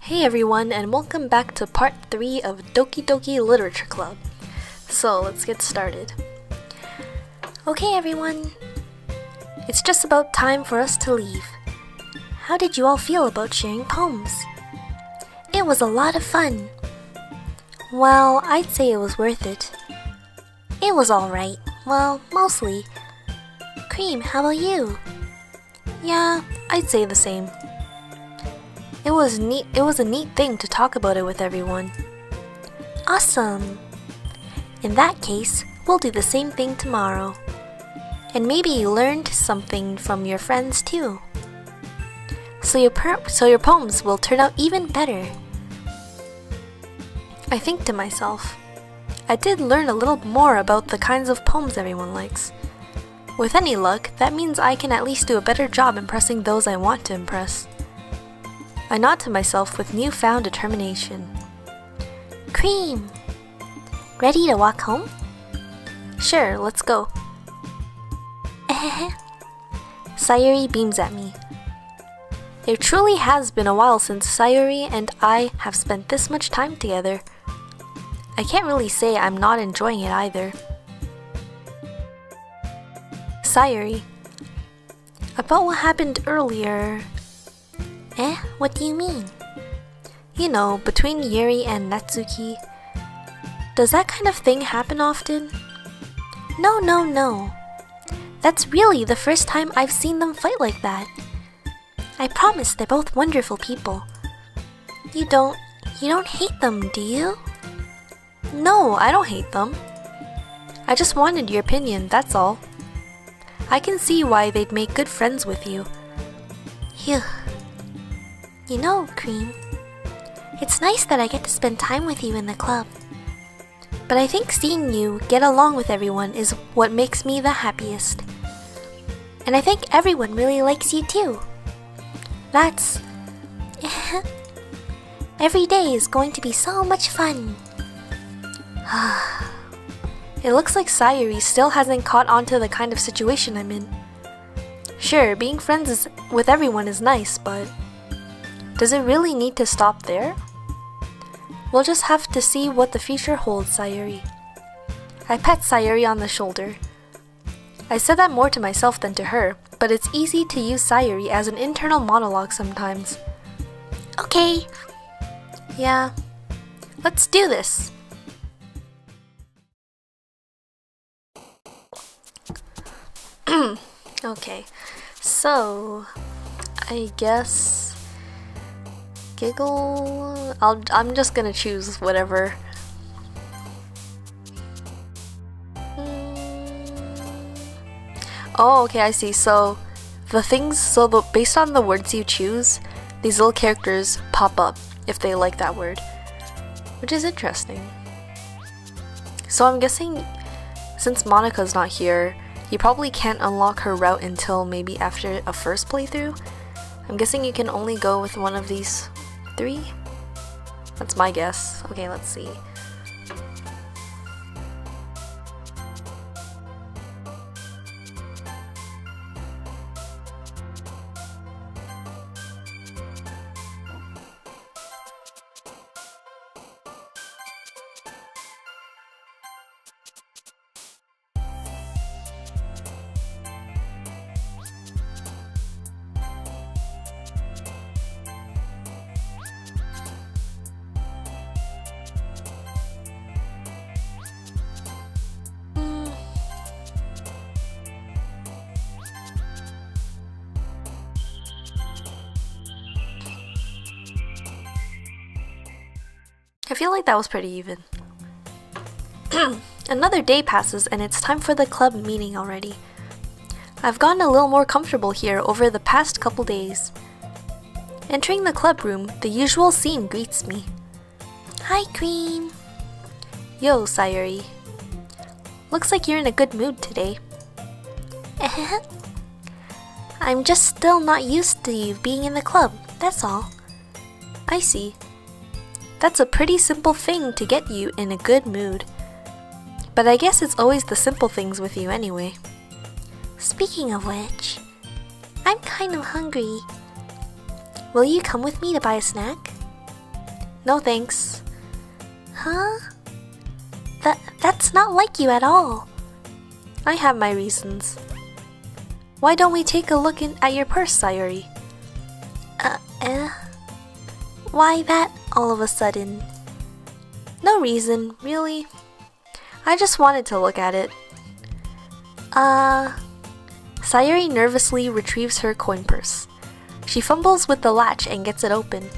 Hey everyone, and welcome back to part 3 of Doki Doki Literature Club. So let's get started. Okay everyone, it's just about time for us to leave. How did you all feel about sharing poems? It was a lot of fun. Well, I'd say it was worth it. It was alright. Well, mostly. Cream, how about you? Yeah, I'd say the same. It was a neat thing to talk about it with everyone. Awesome! In that case, we'll do the same thing tomorrow. And maybe you learned something from your friends too. So your poems will turn out even better. I think to myself, I did learn a little more about the kinds of poems everyone likes. With any luck, that means I can at least do a better job impressing those I want to impress. I nod to myself with newfound determination. Cream! Ready to walk home? Sure, let's go. Sayuri beams at me. It truly has been a while since Sayuri and I have spent this much time together. I can't really say I'm not enjoying it either. Sayuri. About what happened earlier... What do you mean? You know, between Yuri and Natsuki. Does that kind of thing happen often? No. That's really the first time I've seen them fight like that. I promise they're both wonderful people. You don't hate them, do you? No, I don't hate them. I just wanted your opinion, that's all. I can see why they'd make good friends with you. Phew. You know, Cream, it's nice that I get to spend time with you in the club. But I think seeing you get along with everyone is what makes me the happiest. And I think everyone really likes you too. That's... Every day is going to be so much fun. It looks like Sayuri still hasn't caught on to the kind of situation I'm in. Sure, being friends with everyone is nice, but... does it really need to stop there? We'll just have to see what the future holds, Sayuri. I pat Sayuri on the shoulder. I said that more to myself than to her, but it's easy to use Sayuri as an internal monologue sometimes. Okay. Yeah. Let's do this. Okay. So, I guess... Giggle... I'm just gonna choose whatever. Oh, okay, I see. So, based on the words you choose, these little characters pop up if they like that word. Which is interesting. So I'm guessing, since Monika's not here, you probably can't unlock her route until maybe after a first playthrough. I'm guessing you can only go with one of these 3? That's my guess. Okay, let's see. I feel like that was pretty even. Another day passes and it's time for the club meeting already. I've gotten a little more comfortable here over the past couple days. Entering the club room, the usual scene greets me. Hi, Cream. Yo, Sayuri. Looks like you're in a good mood today. I'm just still not used to you being in the club, that's all. I see. That's a pretty simple thing to get you in a good mood. But I guess it's always the simple things with you anyway. Speaking of which, I'm kind of hungry. Will you come with me to buy a snack? No thanks. Huh? That's not like you at all. I have my reasons. Why don't we take a look at your purse, Sayuri? Why that all of a sudden? No reason, really. I just wanted to look at it. Sayuri nervously retrieves her coin purse. She fumbles with the latch and gets it open.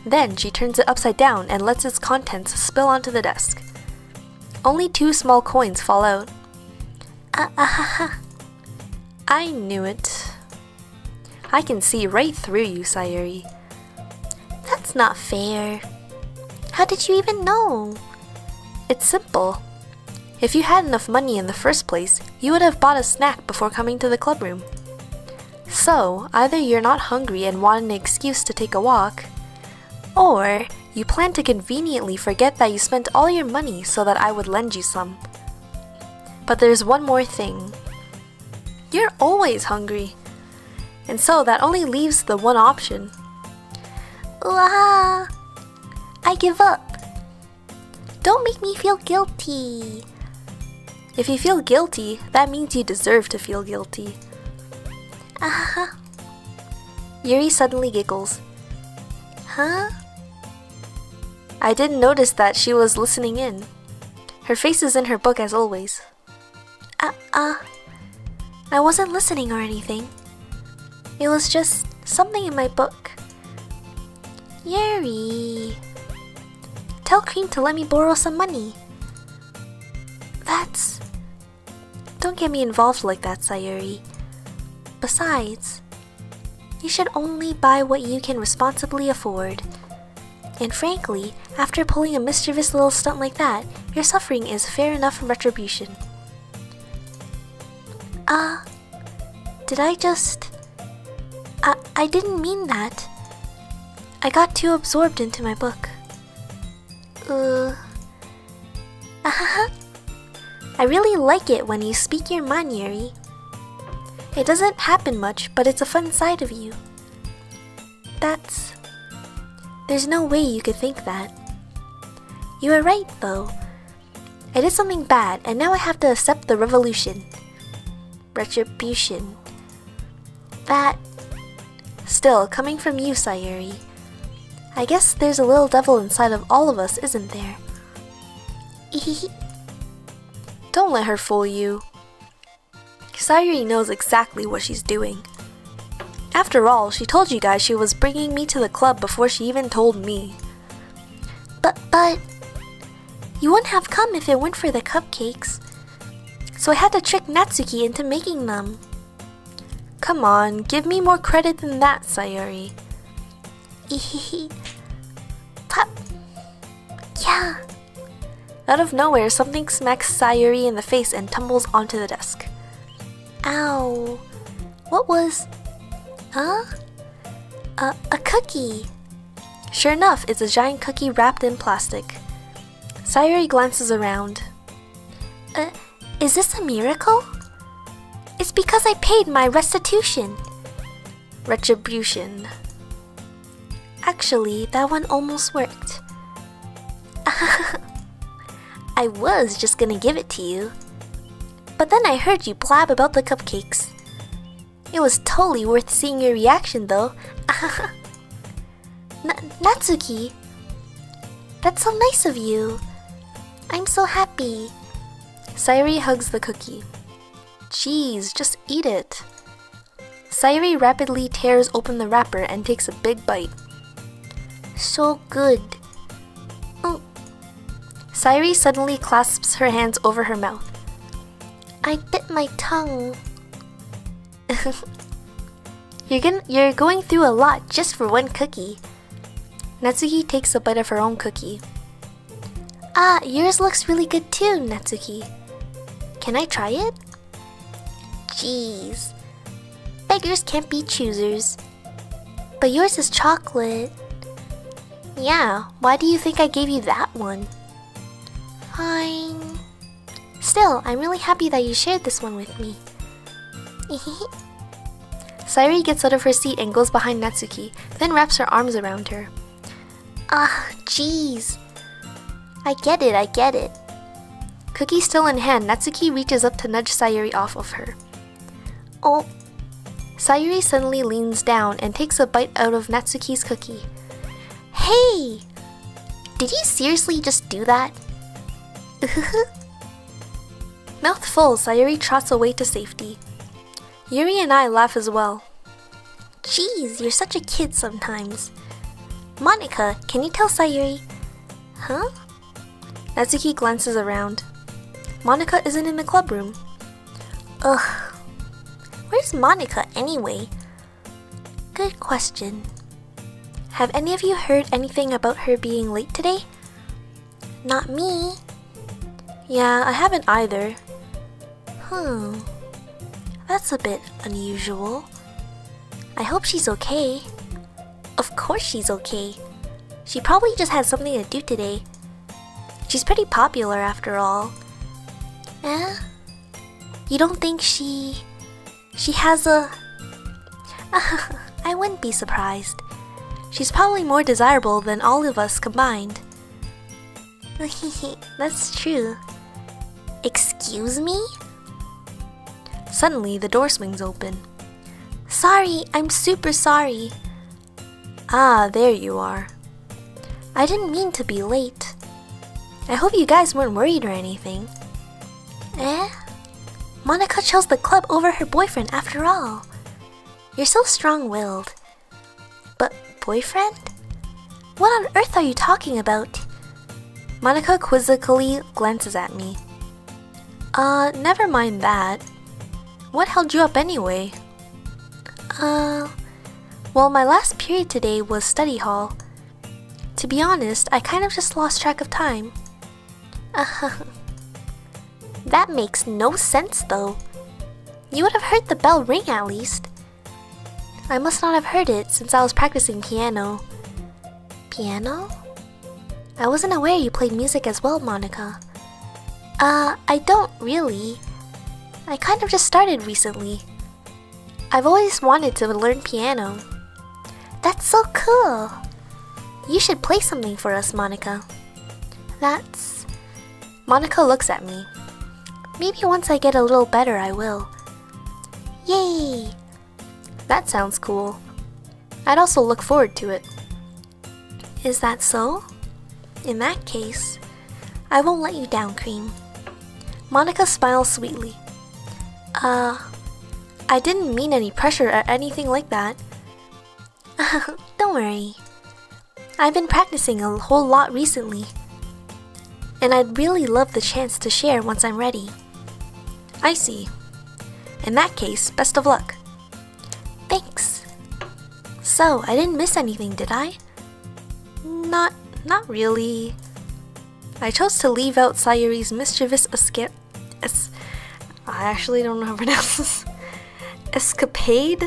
Then she turns it upside down and lets its contents spill onto the desk. Only 2 small coins fall out. I knew it. I can see right through you, Sayuri. That's not fair. How did you even know? It's simple. If you had enough money in the first place, you would have bought a snack before coming to the clubroom. So, either you're not hungry and want an excuse to take a walk, or you plan to conveniently forget that you spent all your money so that I would lend you some. But there's one more thing. You're always hungry. And so that only leaves the one option. I give up. Don't make me feel guilty. If you feel guilty, that means you deserve to feel guilty. Yuri suddenly giggles. Huh? I didn't notice that she was listening in. Her face is in her book as always. I wasn't listening or anything. It was just something in my book. Yuri, tell Cream to let me borrow some money. Don't get me involved like that, Sayuri. Besides, you should only buy what you can responsibly afford. And frankly, after pulling a mischievous little stunt like that, your suffering is fair enough retribution. Did I just... I didn't mean that. I got too absorbed into my book. I really like it when you speak your mind, Yuri. It doesn't happen much, but it's a fun side of you. There's no way you could think that. You are right, though. I did something bad, and now I have to accept the revolution. Retribution. Still, coming from you, Sayuri. I guess there's a little devil inside of all of us, isn't there? Don't let her fool you. Sayuri knows exactly what she's doing. After all, she told you guys she was bringing me to the club before she even told me. But, you wouldn't have come if it weren't for the cupcakes. So I had to trick Natsuki into making them. Come on, give me more credit than that, Sayuri. Pop. Yeah. Out of nowhere, something smacks Sayuri in the face and tumbles onto the desk. Ow. What was... A cookie. Sure enough, it's a giant cookie wrapped in plastic. Sayuri glances around. Is this a miracle? It's because I paid my restitution. Retribution. Actually, that one almost worked. I was just gonna give it to you. But then I heard you blab about the cupcakes. It was totally worth seeing your reaction, though. Natsuki, that's so nice of you. I'm so happy. Sayuri hugs the cookie. Jeez, just eat it. Sayuri rapidly tears open the wrapper and takes a big bite. So good. Sayuri suddenly clasps her hands over her mouth. I bit my tongue. You're going through a lot just for one cookie. Natsuki takes a bite of her own cookie. Yours looks really good too, Natsuki. Can I try it? Jeez. Beggars can't be choosers. But yours is chocolate. Yeah, why do you think I gave you that one? Fine. Still, I'm really happy that you shared this one with me. Sayuri gets out of her seat and goes behind Natsuki, then wraps her arms around her. Ah, jeez. I get it. Cookie still in hand, Natsuki reaches up to nudge Sayuri off of her. Oh. Sayuri suddenly leans down and takes a bite out of Natsuki's cookie. Hey! Did you seriously just do that? Mouth full, Sayuri trots away to safety. Yuri and I laugh as well. Jeez, you're such a kid sometimes. Monica, can you tell Sayuri? Huh? Natsuki glances around. Monica isn't in the club room. Ugh. Where's Monica anyway? Good question. Have any of you heard anything about her being late today? Not me. Yeah, I haven't either. That's a bit unusual. I hope she's okay. Of course she's okay. She probably just had something to do today. She's pretty popular after all. Eh? You don't think she has a... I wouldn't be surprised. She's probably more desirable than all of us combined. That's true. Excuse me? Suddenly, the door swings open. Sorry, I'm super sorry. Ah, there you are. I didn't mean to be late. I hope you guys weren't worried or anything. Eh? Monica chose the club over her boyfriend after all. You're so strong-willed. But boyfriend? What on earth are you talking about? Monica quizzically glances at me. Never mind that. What held you up anyway? Well, my last period today was study hall. To be honest, I kind of just lost track of time. That makes no sense though. You would have heard the bell ring at least. I must not have heard it since I was practicing piano. Piano? I wasn't aware you played music as well, Monica. I don't really. I kind of just started recently. I've always wanted to learn piano. That's so cool. You should play something for us, Monica. That's... Monica looks at me. Maybe once I get a little better, I will. Yay! That sounds cool. I'd also look forward to it. Is that so? In that case, I won't let you down, Cream. Monica smiles sweetly. I didn't mean any pressure or anything like that. Don't worry. I've been practicing a whole lot recently. And I'd really love the chance to share once I'm ready. I see. In that case, best of luck. Thanks. So, I didn't miss anything, did I? Not really. I chose to leave out Sayuri's mischievous I actually don't know how to pronounce this. Escapade?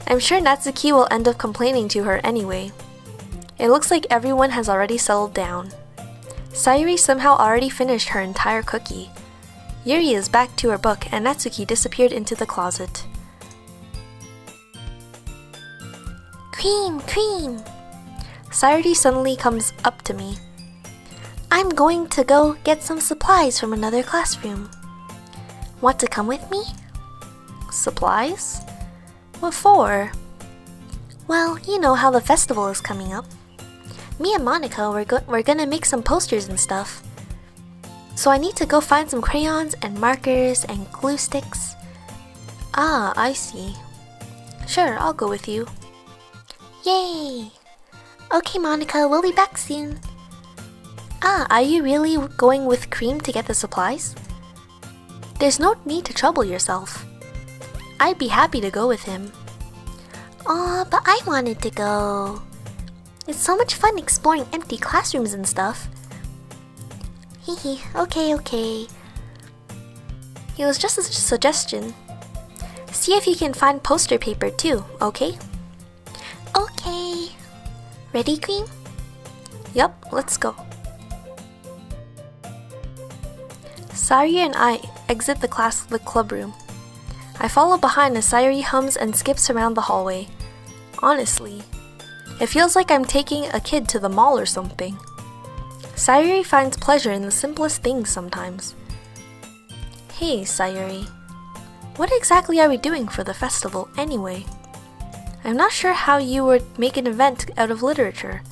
I'm sure Natsuki will end up complaining to her anyway. It looks like everyone has already settled down. Sayuri somehow already finished her entire cookie. Yuri is back to her book and Natsuki disappeared into the closet. Cream! Sayuri suddenly comes up to me. I'm going to go get some supplies from another classroom. Want to come with me? Supplies? What for? Well, you know how the festival is coming up. Me and Monica, we're gonna make some posters and stuff. So I need to go find some crayons and markers and glue sticks. Ah, I see. Sure, I'll go with you. Yay! Okay, Monica, we'll be back soon. Ah, are you really going with Cream to get the supplies? There's no need to trouble yourself. I'd be happy to go with him. Aw, but I wanted to go. It's so much fun exploring empty classrooms and stuff. Hehe, okay. It was just a suggestion. See if you can find poster paper too, okay? Okay. Ready, Cream? Yup, let's go. Sayuri and I exit the club room. I follow behind as Sayuri hums and skips around the hallway. Honestly, It feels like I'm taking a kid to the mall or something. Sayuri finds pleasure in the simplest things sometimes. Hey, Sayuri. What exactly are we doing for the festival anyway? I'm not sure how you would make an event out of literature.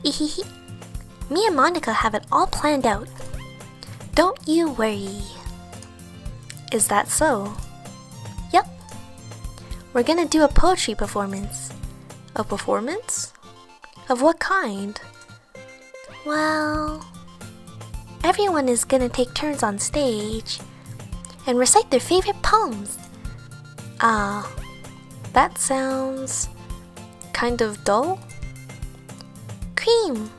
Ehehe. Me and Monica have it all planned out. Don't you worry. Is that so? Yep. We're gonna do a poetry performance. A performance? Of what kind? Well, everyone is gonna take turns on stage and recite their favorite poems. That sounds kind of dull. Cream,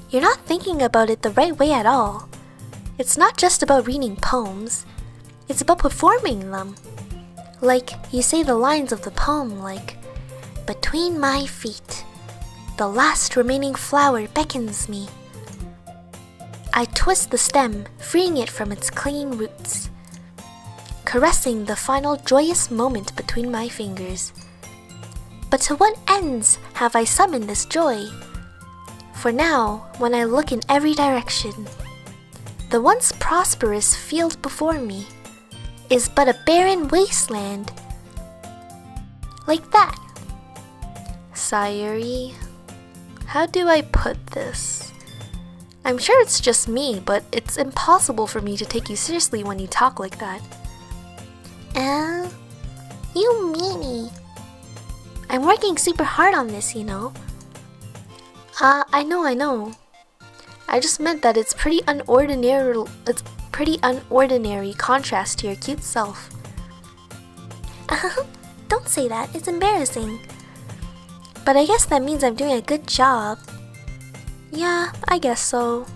you're not thinking about it the right way at all. It's not just about reading poems, it's about performing them. Like, you say the lines of the poem like, "Between my feet, the last remaining flower beckons me." I twist the stem, freeing it from its clinging roots, caressing the final joyous moment between my fingers. But to what ends have I summoned this joy? For now, when I look in every direction, the once prosperous field before me is but a barren wasteland. Like that. Sayuri, how do I put this? I'm sure it's just me, but it's impossible for me to take you seriously when you talk like that. You meanie. I'm working super hard on this, you know. I know. I just meant that it's pretty unordinary contrast to your cute self. Don't say that, it's embarrassing. But I guess that means I'm doing a good job. Yeah, I guess so.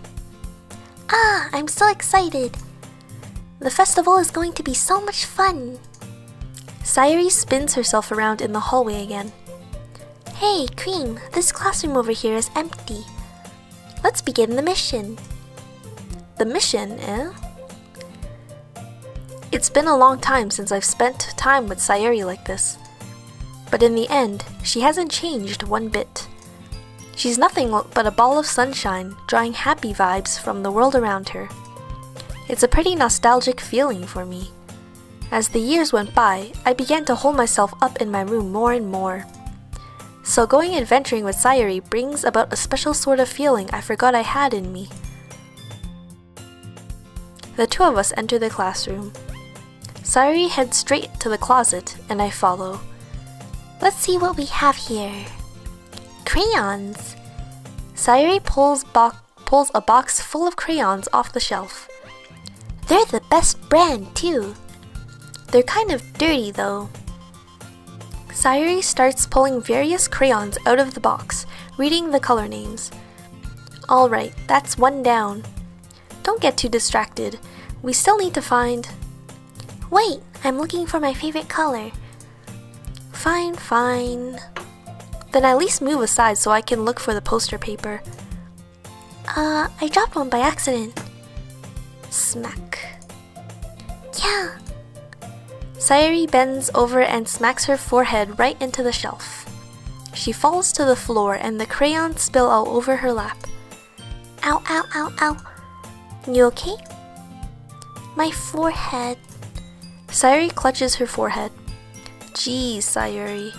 I'm so excited. The festival is going to be so much fun. Sayuri spins herself around in the hallway again. Hey, Cream, this classroom over here is empty. Let's begin the mission. The mission, eh? It's been a long time since I've spent time with Sayuri like this. But in the end, she hasn't changed one bit. She's nothing but a ball of sunshine, drawing happy vibes from the world around her. It's a pretty nostalgic feeling for me. As the years went by, I began to hold myself up in my room more and more. So going adventuring with Sayuri brings about a special sort of feeling I forgot I had in me. The two of us enter the classroom. Sayuri heads straight to the closet, and I follow. Let's see what we have here. Crayons. Sayuri pulls a box full of crayons off the shelf. They're the best brand, too. They're kind of dirty, though. Sayuri starts pulling various crayons out of the box, reading the color names. Alright, that's one down. Don't get too distracted. We still need to find... Wait, I'm looking for my favorite color. Fine. Then at least move aside so I can look for the poster paper. I dropped one by accident. Smack. Yeah. Sayuri bends over and smacks her forehead right into the shelf. She falls to the floor and the crayons spill all over her lap. Ow. You okay? My forehead. Sayuri clutches her forehead. Geez, Sayuri.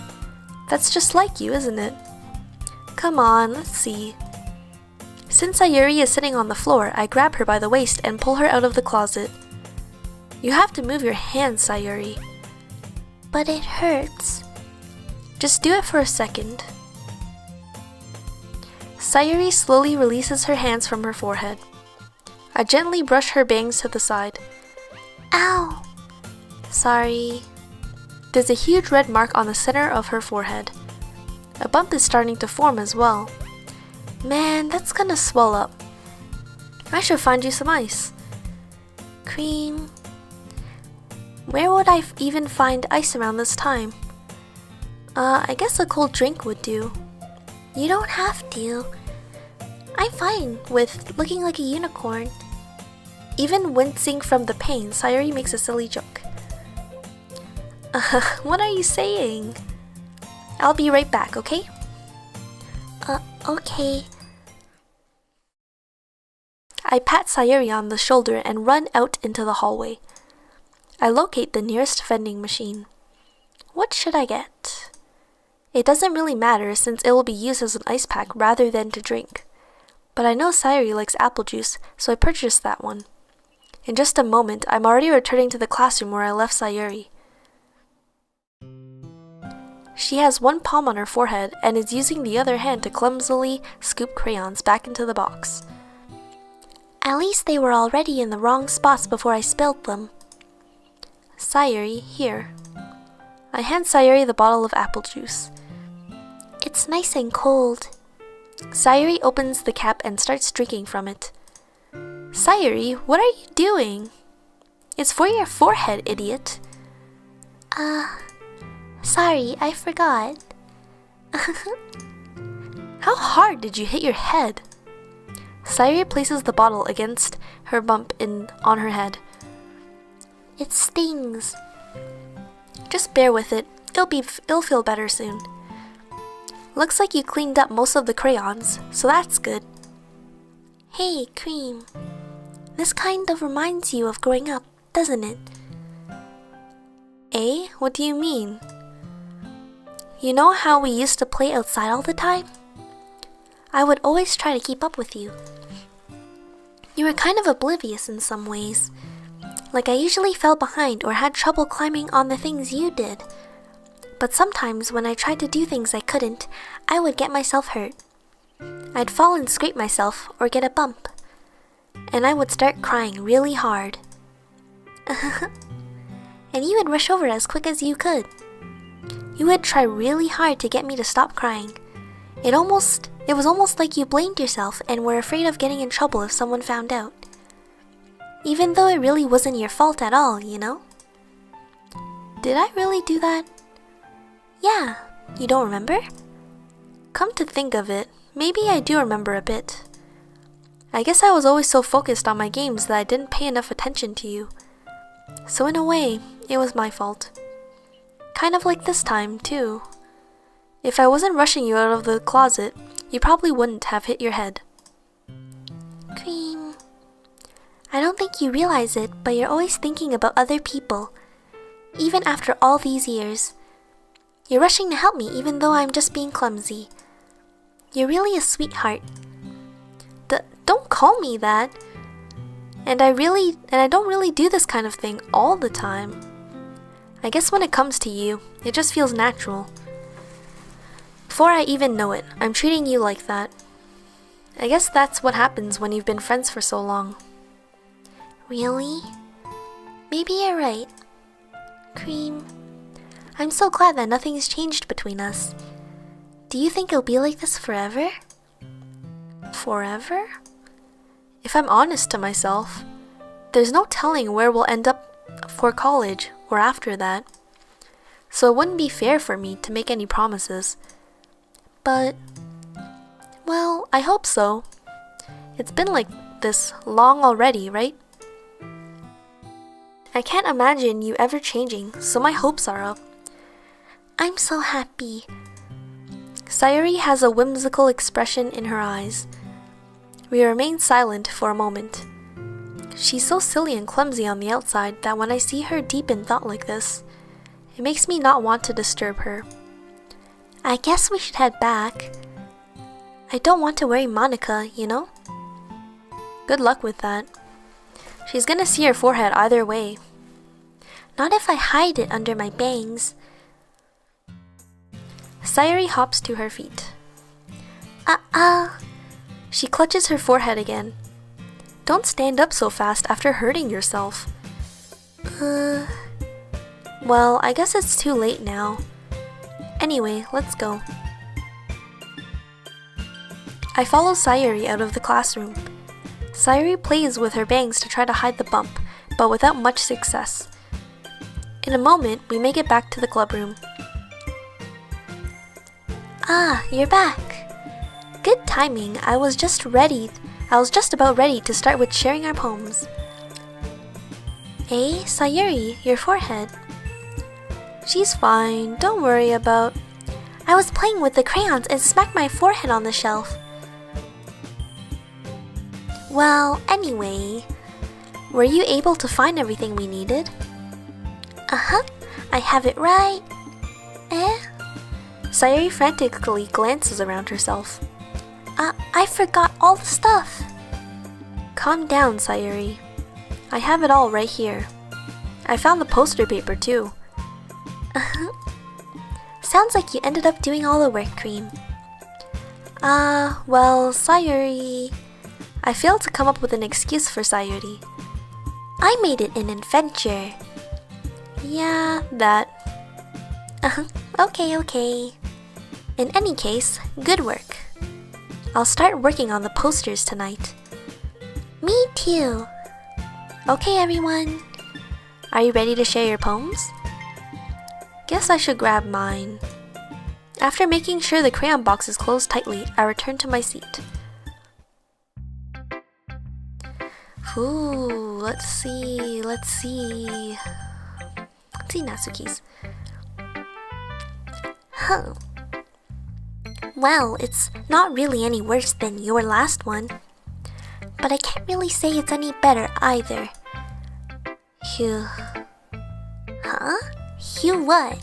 That's just like you, isn't it? Come on, let's see. Since Sayuri is sitting on the floor, I grab her by the waist and pull her out of the closet. You have to move your hands, Sayuri. But it hurts. Just do it for a second. Sayuri slowly releases her hands from her forehead. I gently brush her bangs to the side. Ow! Sorry. There's a huge red mark on the center of her forehead. A bump is starting to form as well. Man, that's gonna swell up. I should find you some ice. Cream. Where would I even find ice around this time? I guess a cold drink would do. You don't have to. I'm fine with looking like a unicorn. Even wincing from the pain, Sayuri makes a silly joke. What are you saying? I'll be right back, okay? Okay. I pat Sayuri on the shoulder and run out into the hallway. I locate the nearest vending machine. What should I get? It doesn't really matter since it will be used as an ice pack rather than to drink. But I know Sayuri likes apple juice, so I purchased that one. In just a moment, I'm already returning to the classroom where I left Sayuri. She has one palm on her forehead and is using the other hand to clumsily scoop crayons back into the box. At least they were already in the wrong spots before I spilled them. Sayuri, here. I hand Sayuri the bottle of apple juice. It's nice and cold. Sayuri opens the cap and starts drinking from it. Sayuri, what are you doing? It's for your forehead, idiot. Sorry, I forgot. How hard did you hit your head? Sayuri places the bottle against her bump on her head. It stings. Just bear with it. It'll feel better soon. Looks like you cleaned up most of the crayons, so that's good. Hey, Cream. This kind of reminds you of growing up, doesn't it? Eh? What do you mean? You know how we used to play outside all the time? I would always try to keep up with you. You were kind of oblivious in some ways. Like I usually fell behind or had trouble climbing on the things you did. But sometimes when I tried to do things I couldn't, I would get myself hurt. I'd fall and scrape myself or get a bump. And I would start crying really hard. And you would rush over as quick as you could. You would try really hard to get me to stop crying. It was almost like you blamed yourself and were afraid of getting in trouble if someone found out. Even though it really wasn't your fault at all, you know? Did I really do that? Yeah, you don't remember? Come to think of it, maybe I do remember a bit. I guess I was always so focused on my games that I didn't pay enough attention to you. So in a way, it was my fault. Kind of like this time, too. If I wasn't rushing you out of the closet, you probably wouldn't have hit your head. Cream. I don't think you realize it, but you're always thinking about other people. Even after all these years. You're rushing to help me even though I'm just being clumsy. You're really a sweetheart. Don't call me that. And I don't really do this kind of thing all the time. I guess when it comes to you, it just feels natural. Before I even know it, I'm treating you like that. I guess that's what happens when you've been friends for so long. Really? Maybe you're right. Cream. I'm so glad that nothing's changed between us. Do you think it'll be like this forever? Forever? If I'm honest to myself, there's no telling where we'll end up for college or after that. So it wouldn't be fair for me to make any promises. But, well, I hope so. It's been like this long already, right? I can't imagine you ever changing, so my hopes are up. I'm so happy. Sayuri has a whimsical expression in her eyes. We remain silent for a moment. She's so silly and clumsy on the outside that when I see her deep in thought like this, it makes me not want to disturb her. I guess we should head back. I don't want to worry Monica, you know? Good luck with that. She's gonna see your forehead either way. Not if I hide it under my bangs. Sayuri hops to her feet. She clutches her forehead again. Don't stand up so fast after hurting yourself. Well, I guess it's too late now. Anyway, let's go. I follow Sayuri out of the classroom. Sayuri plays with her bangs to try to hide the bump, but without much success. In a moment, we make it back to the clubroom. You're back. Good timing. I was just about ready to start with sharing our poems. Hey, Sayuri, your forehead. She's fine. Don't worry about... I was playing with the crayons and smacked my forehead on the shelf. Well, anyway, were you able to find everything we needed? Uh-huh, I have it right. Sayuri frantically glances around herself. I forgot all the stuff. Calm down, Sayuri. I have it all right here. I found the poster paper too. Uh-huh. Sounds like you ended up doing all the work, Cream. Well, Sayuri... I failed to come up with an excuse for Sayuri. I made it an adventure. Yeah, that. Okay. In any case, good work. I'll start working on the posters tonight. Me too. Okay, everyone. Are you ready to share your poems? Guess I should grab mine. After making sure the crayon box is closed tightly, I return to my seat. Ooh, let's see, Natsuki's. Well, it's not really any worse than your last one. But I can't really say it's any better either. Phew. Huh? Phew what?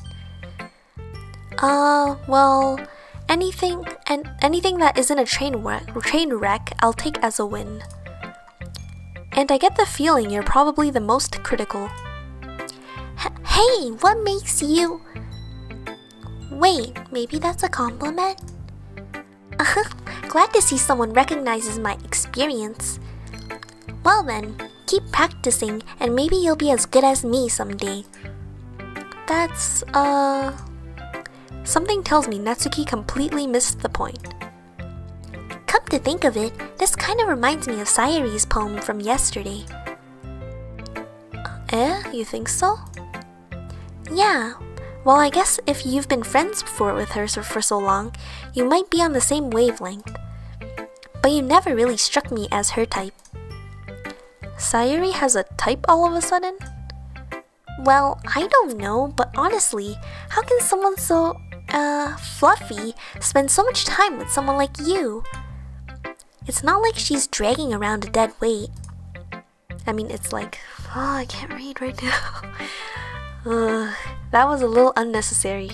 Well, anything that isn't a train wreck, I'll take as a win. And I get the feeling you're probably the most critical. Hey, what makes you... Wait, maybe that's a compliment? Glad to see someone recognizes my experience. Well then, keep practicing and maybe you'll be as good as me someday. That's, Something tells me Natsuki completely missed the point. Come to think of it, this kind of reminds me of Sayuri's poem from yesterday. You think so? Yeah. Well, I guess if you've been friends with her for so long, you might be on the same wavelength. But you never really struck me as her type. Sayuri has a type all of a sudden? Well, I don't know, but honestly, how can someone so, fluffy spend so much time with someone like you? It's not like she's dragging around a dead weight. I mean, it's like, I can't read right now. That was a little unnecessary.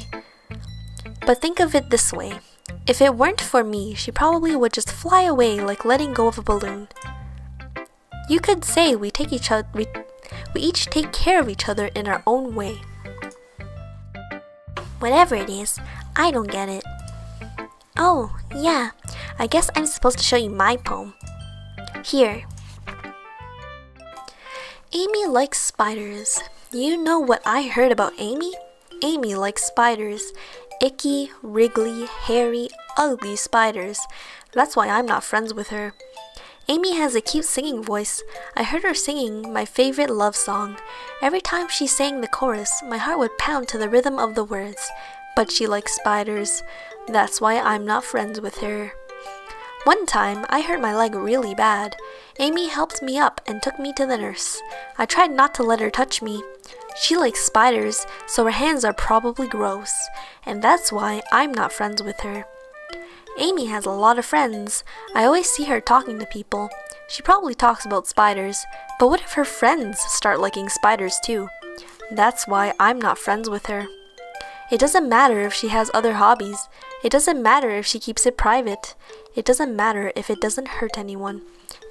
But think of it this way. If it weren't for me, she probably would just fly away like letting go of a balloon. You could say we each take care of each other in our own way. Whatever it is, I don't get it. Oh, yeah, I guess I'm supposed to show you my poem. Here. Amy likes spiders. You know what I heard about Amy? Amy likes spiders. Icky, wriggly, hairy, ugly spiders. That's why I'm not friends with her. Amy has a cute singing voice. I heard her singing my favorite love song. Every time she sang the chorus, my heart would pound to the rhythm of the words. But she likes spiders. That's why I'm not friends with her. One time, I hurt my leg really bad. Amy helped me up and took me to the nurse. I tried not to let her touch me. She likes spiders, so her hands are probably gross. And that's why I'm not friends with her. Amy has a lot of friends. I always see her talking to people. She probably talks about spiders, but what if her friends start liking spiders too? That's why I'm not friends with her. It doesn't matter if she has other hobbies. It doesn't matter if she keeps it private. It doesn't matter if it doesn't hurt anyone.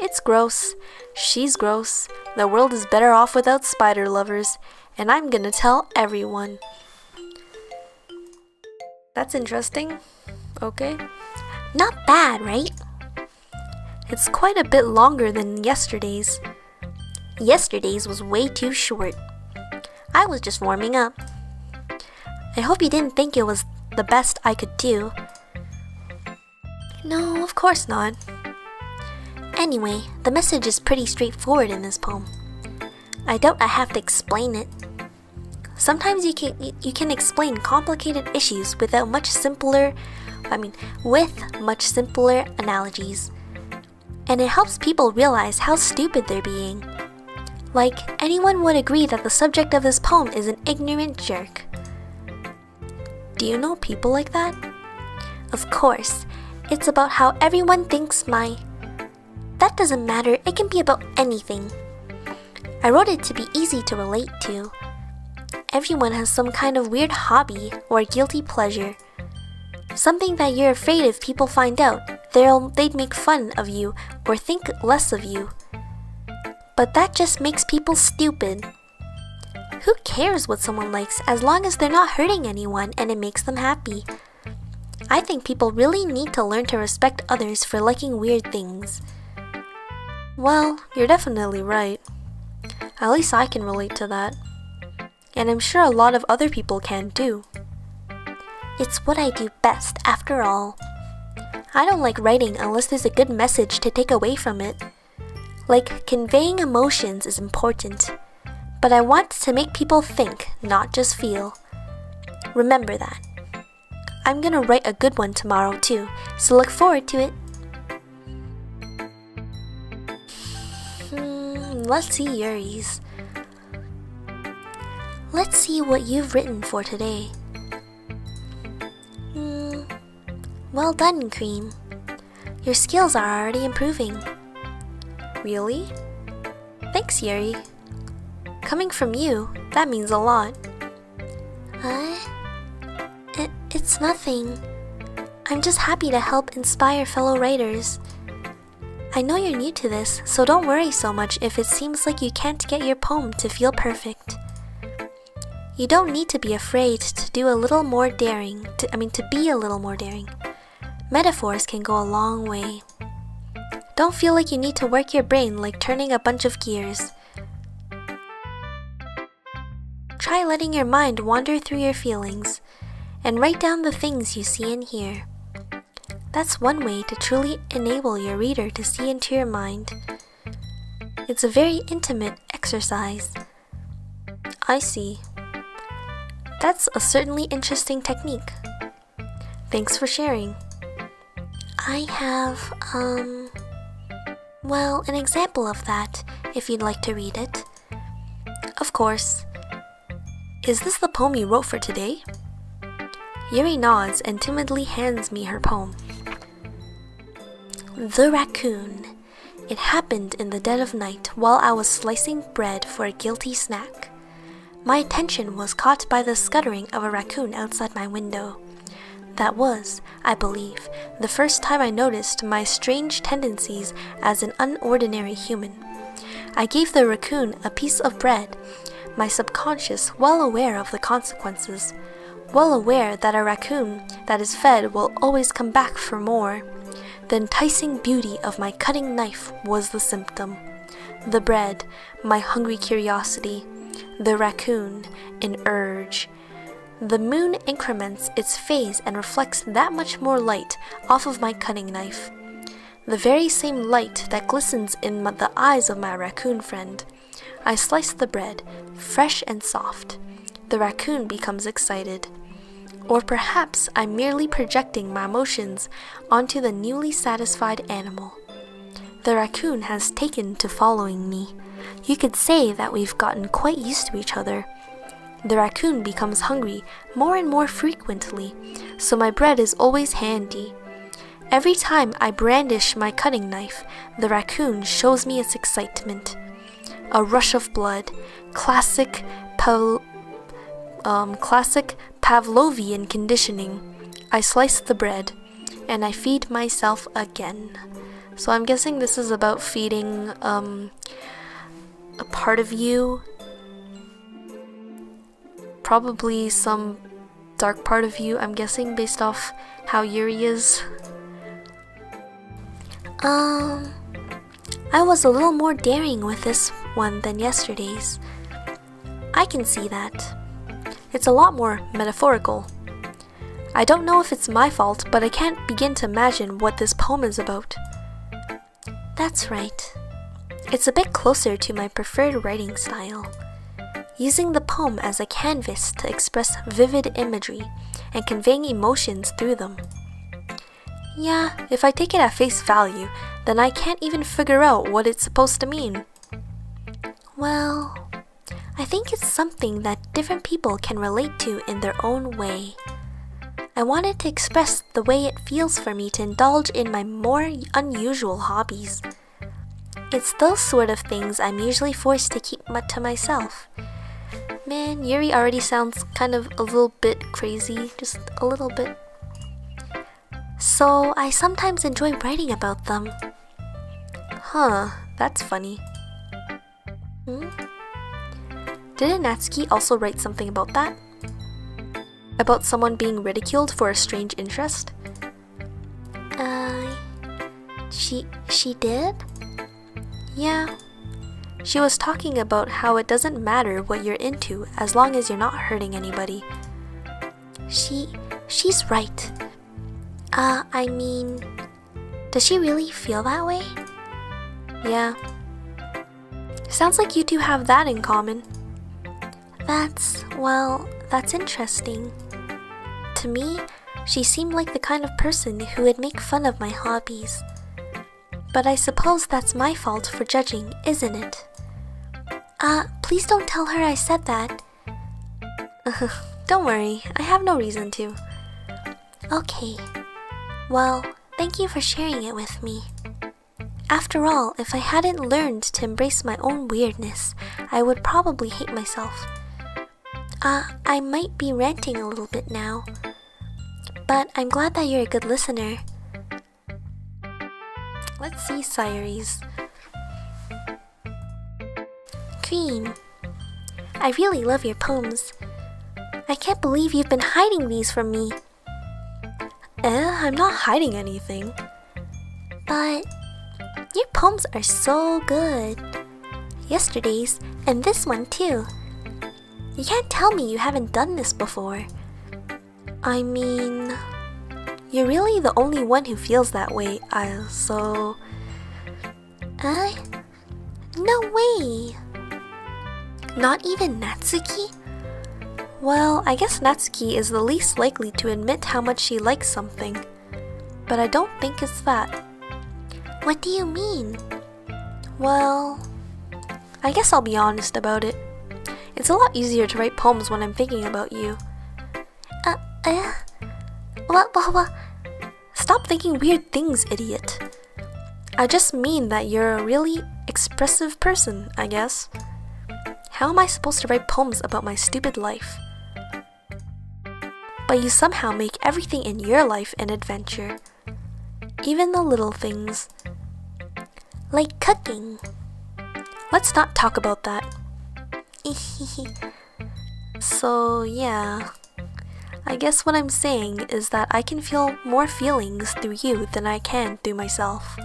It's gross. She's gross. The world is better off without spider lovers, and I'm gonna tell everyone. That's interesting. Okay. Not bad, right? It's quite a bit longer than yesterday's. Yesterday's was way too short. I was just warming up. I hope you didn't think it was the best I could do. No, of course not. Anyway, the message is pretty straightforward in this poem. I doubt I have to explain it. Sometimes you can explain complicated issues with much simpler analogies. And it helps people realize how stupid they're being. Like, anyone would agree that the subject of this poem is an ignorant jerk. Do you know people like that? Of course, it's about how everyone thinks my... That doesn't matter, it can be about anything. I wrote it to be easy to relate to. Everyone has some kind of weird hobby or guilty pleasure. Something that you're afraid if people find out, they'd make fun of you or think less of you. But that just makes people stupid. Who cares what someone likes as long as they're not hurting anyone and it makes them happy? I think people really need to learn to respect others for liking weird things. Well, you're definitely right. At least I can relate to that. And I'm sure a lot of other people can too. It's what I do best, after all. I don't like writing unless there's a good message to take away from it. Like, conveying emotions is important. But I want to make people think, not just feel. Remember that. I'm gonna write a good one tomorrow too, so look forward to it. Let's see Yuri's. Let's see what you've written for today. Well done, Cream. Your skills are already improving. Really? Thanks, Yuri. Coming from you, that means a lot. It's nothing. I'm just happy to help inspire fellow writers. I know you're new to this, so don't worry so much if it seems like you can't get your poem to feel perfect. You don't need to be afraid to do a little more daring, to be a little more daring. Metaphors can go a long way. Don't feel like you need to work your brain like turning a bunch of gears. Try letting your mind wander through your feelings and write down the things you see and hear. That's one way to truly enable your reader to see into your mind. It's a very intimate exercise. I see. That's a certainly interesting technique. Thanks for sharing. I have, an example of that, if you'd like to read it. Of course. Is this the poem you wrote for today? Yuri nods and timidly hands me her poem. The Raccoon. It happened in the dead of night while I was slicing bread for a guilty snack. My attention was caught by the scuttering of a raccoon outside my window. That was, I believe, the first time I noticed my strange tendencies as an unordinary human. I gave the raccoon a piece of bread, my subconscious well aware of the consequences, well aware that a raccoon that is fed will always come back for more. The enticing beauty of my cutting knife was the symptom. The bread, my hungry curiosity. The raccoon, an urge. The moon increments its phase and reflects that much more light off of my cutting knife. The very same light that glistens in the eyes of my raccoon friend. I slice the bread, fresh and soft. The raccoon becomes excited. Or perhaps I'm merely projecting my emotions onto the newly satisfied animal. The raccoon has taken to following me. You could say that we've gotten quite used to each other. The raccoon becomes hungry more and more frequently, so my bread is always handy. Every time I brandish my cutting knife, the raccoon shows me its excitement. A rush of blood, classic Pavlovian conditioning. I slice the bread, and I feed myself again. So I'm guessing this is about feeding a part of you. Probably some dark part of you, I'm guessing, based off how Yuri is. I was a little more daring with this one than yesterday's. I can see that. It's a lot more metaphorical. I don't know if it's my fault, but I can't begin to imagine what this poem is about. That's right. It's a bit closer to my preferred writing style, using the poem as a canvas to express vivid imagery and conveying emotions through them. Yeah, if I take it at face value, then I can't even figure out what it's supposed to mean. Well, I think it's something that different people can relate to in their own way. I wanted to express the way it feels for me to indulge in my more unusual hobbies. It's those sort of things I'm usually forced to keep to myself. Man, Yuri already sounds kind of a little bit crazy, just a little bit. So I sometimes enjoy writing about them. Huh, that's funny. Didn't Natsuki also write something about that? About someone being ridiculed for a strange interest? She did? Yeah. She was talking about how it doesn't matter what you're into as long as you're not hurting anybody. She's right. I mean, does she really feel that way? Yeah. Sounds like you two have that in common. That's interesting. To me, she seemed like the kind of person who would make fun of my hobbies. But I suppose that's my fault for judging, isn't it? Please don't tell her I said that. Don't worry, I have no reason to. Okay. Well, thank you for sharing it with me. After all, if I hadn't learned to embrace my own weirdness, I would probably hate myself. I might be ranting a little bit now, but I'm glad that you're a good listener. Let's see Sayuri's. Cream, I really love your poems. I can't believe you've been hiding these from me. I'm not hiding anything. But your poems are so good. Yesterday's and this one too. You can't tell me you haven't done this before. I mean, you're really the only one who feels that way, No way! Not even Natsuki? Well, I guess Natsuki is the least likely to admit how much she likes something. But I don't think it's that. What do you mean? Well, I guess I'll be honest about it. It's a lot easier to write poems when I'm thinking about you. What? Stop thinking weird things, idiot. I just mean that you're a really expressive person, I guess. How am I supposed to write poems about my stupid life? But you somehow make everything in your life an adventure. Even the little things. Like cooking. Let's not talk about that. So, yeah. I guess what I'm saying is that I can feel more feelings through you than I can through myself.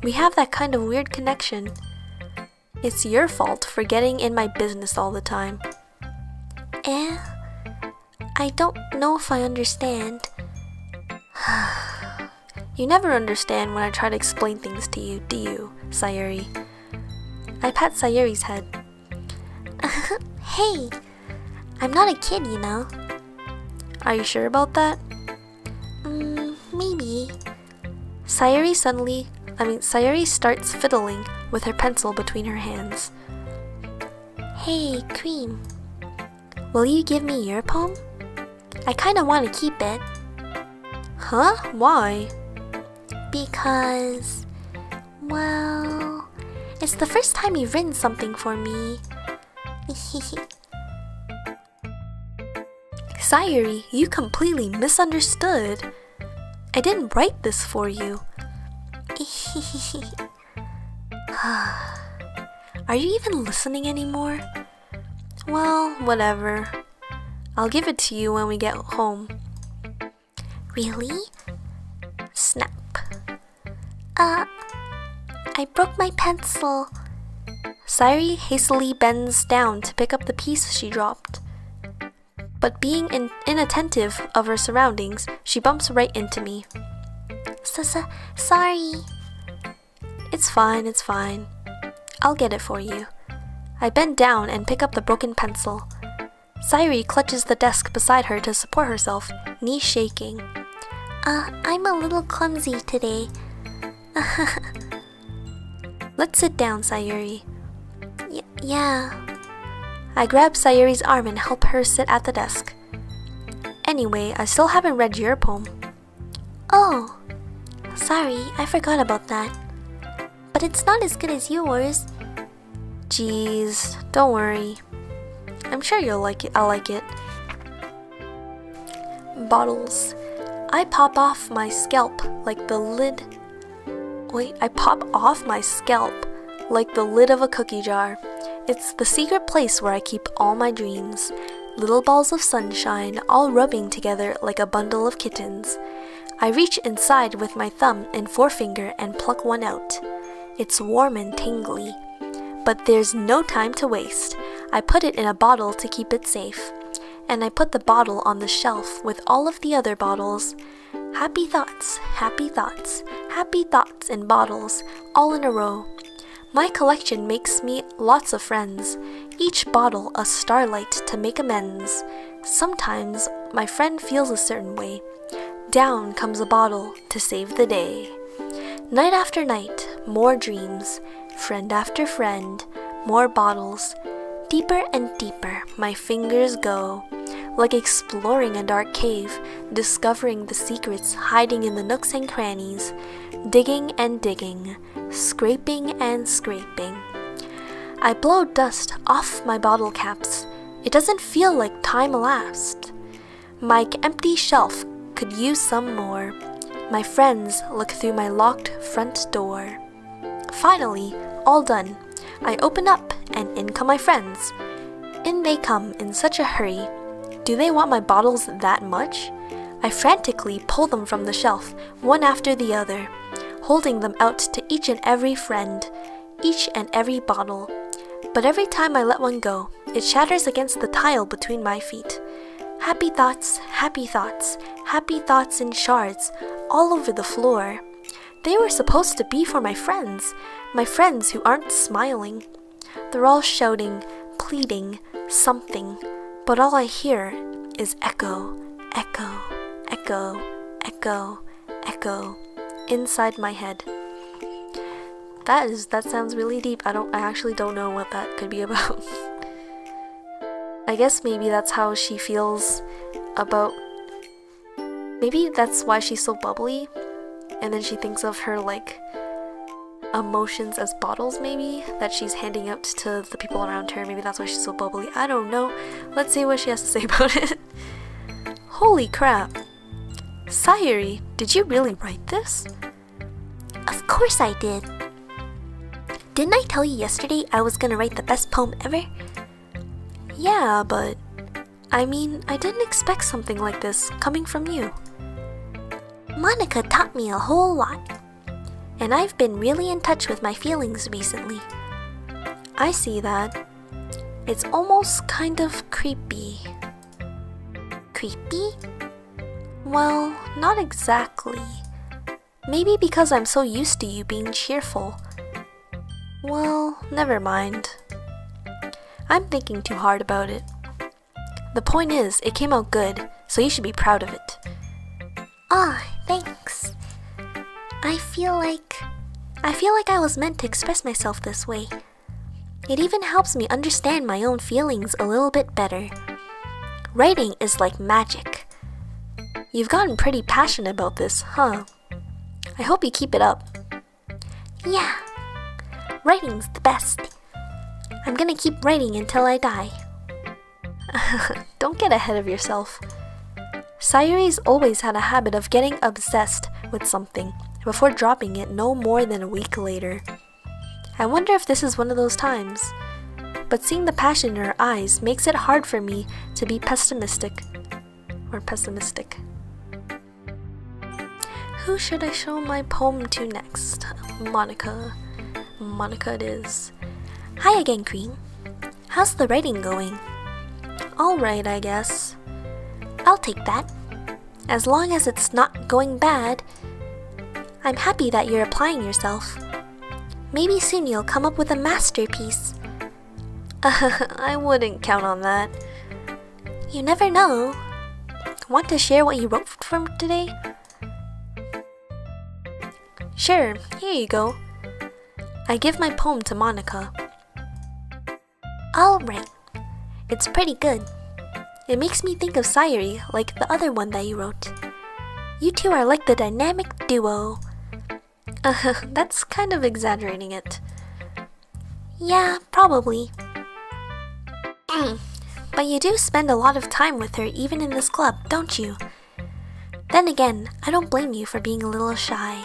We have that kind of weird connection. It's your fault for getting in my business all the time. I don't know if I understand. You never understand when I try to explain things to you, do you, Sayuri? I pat Sayuri's head. Hey, I'm not a kid, you know. Are you sure about that? Maybe. Sayuri starts fiddling with her pencil between her hands. Hey, Cream. Will you give me your poem? I kinda want to keep it. Huh? Why? Because, well, it's the first time you've written something for me. Sayuri, you completely misunderstood. I didn't write this for you. Are you even listening anymore? Well, whatever. I'll give it to you when we get home. Really? Snap. I broke my pencil. Sayuri hastily bends down to pick up the piece she dropped. But being inattentive of her surroundings, she bumps right into me. Sorry. It's fine. I'll get it for you. I bend down and pick up the broken pencil. Sayuri clutches the desk beside her to support herself, knees shaking. I'm a little clumsy today. Let's sit down, Sayuri. Yeah. I grab Sayuri's arm and help her sit at the desk. Anyway, I still haven't read your poem. Oh, sorry, I forgot about that. But it's not as good as yours. Jeez, don't worry. I'm sure you'll like it. I'll like it. Bottles. I pop off my scalp like the lid. I pop off my scalp like the lid of a cookie jar. It's the secret place where I keep all my dreams. Little balls of sunshine all rubbing together like a bundle of kittens. I reach inside with my thumb and forefinger and pluck one out. It's warm and tingly. But there's no time to waste. I put it in a bottle to keep it safe. And I put the bottle on the shelf with all of the other bottles. Happy thoughts, happy thoughts, happy thoughts in bottles, all in a row. My collection makes me lots of friends, each bottle a starlight to make amends. Sometimes my friend feels a certain way. Down comes a bottle to save the day. Night after night, more dreams, friend after friend, more bottles. Deeper and deeper my fingers go, like exploring a dark cave, discovering the secrets hiding in the nooks and crannies, digging and digging, scraping and scraping. I blow dust off my bottle caps. It doesn't feel like time elapsed. My empty shelf could use some more. My friends look through my locked front door. Finally, all done. I open up and in come my friends. In they come in such a hurry. Do they want my bottles that much? I frantically pull them from the shelf, one after the other, holding them out to each and every friend, each and every bottle. But every time I let one go, it shatters against the tile between my feet. Happy thoughts, happy thoughts, happy thoughts in shards, all over the floor. They were supposed to be for my friends who aren't smiling. They're all shouting, pleading, something, but all I hear is echo, echo, echo, echo, echo, inside my head. That sounds really deep. I actually don't know what that could be about. I guess maybe that's how she feels about, maybe that's why she's so bubbly, and then she thinks of her like emotions as bottles, maybe that she's handing out to the people around her. Maybe that's why she's so bubbly. I don't know. Let's see what she has to say about it. Holy crap. Sayuri, did you really write this? Of course I did. Didn't I tell you yesterday I was gonna write the best poem ever? Yeah, but I mean, I didn't expect something like this coming from you. Monica taught me a whole lot, and I've been really in touch with my feelings recently. I see that. It's almost kind of creepy. Creepy? Well, not exactly. Maybe because I'm so used to you being cheerful. Well, never mind. I'm thinking too hard about it. The point is, it came out good, so you should be proud of it. Ah, thanks. I feel like I was meant to express myself this way. It even helps me understand my own feelings a little bit better. Writing is like magic. You've gotten pretty passionate about this, huh? I hope you keep it up. Yeah. Writing's the best. I'm gonna keep writing until I die. Don't get ahead of yourself. Sayuri's always had a habit of getting obsessed with something before dropping it no more than a week later. I wonder if this is one of those times. But seeing the passion in her eyes makes it hard for me to be pessimistic. Who should I show my poem to next? Monica. Monica it is. Hi again, Cream. How's the writing going? Alright, I guess. I'll take that. As long as it's not going bad. I'm happy that you're applying yourself. Maybe soon you'll come up with a masterpiece. I wouldn't count on that. You never know. Want to share what you wrote for today? Sure, here you go. I give my poem to Monica. Alright. It's pretty good. It makes me think of Sayuri, like the other one that you wrote. You two are like the dynamic duo. That's kind of exaggerating it. Yeah, probably. But you do spend a lot of time with her even in this club, don't you? Then again, I don't blame you for being a little shy.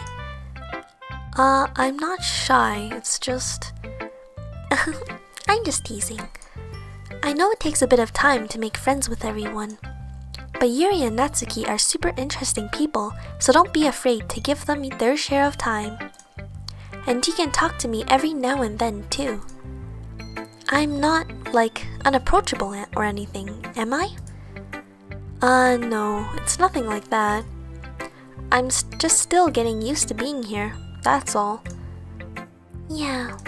I'm not shy, it's just... I'm just teasing. I know it takes a bit of time to make friends with everyone. But Yuri and Natsuki are super interesting people, so don't be afraid to give them their share of time. And you can talk to me every now and then too. I'm not, like, unapproachable or anything, am I? No, it's nothing like that. I'm just still getting used to being here, that's all. Yeah.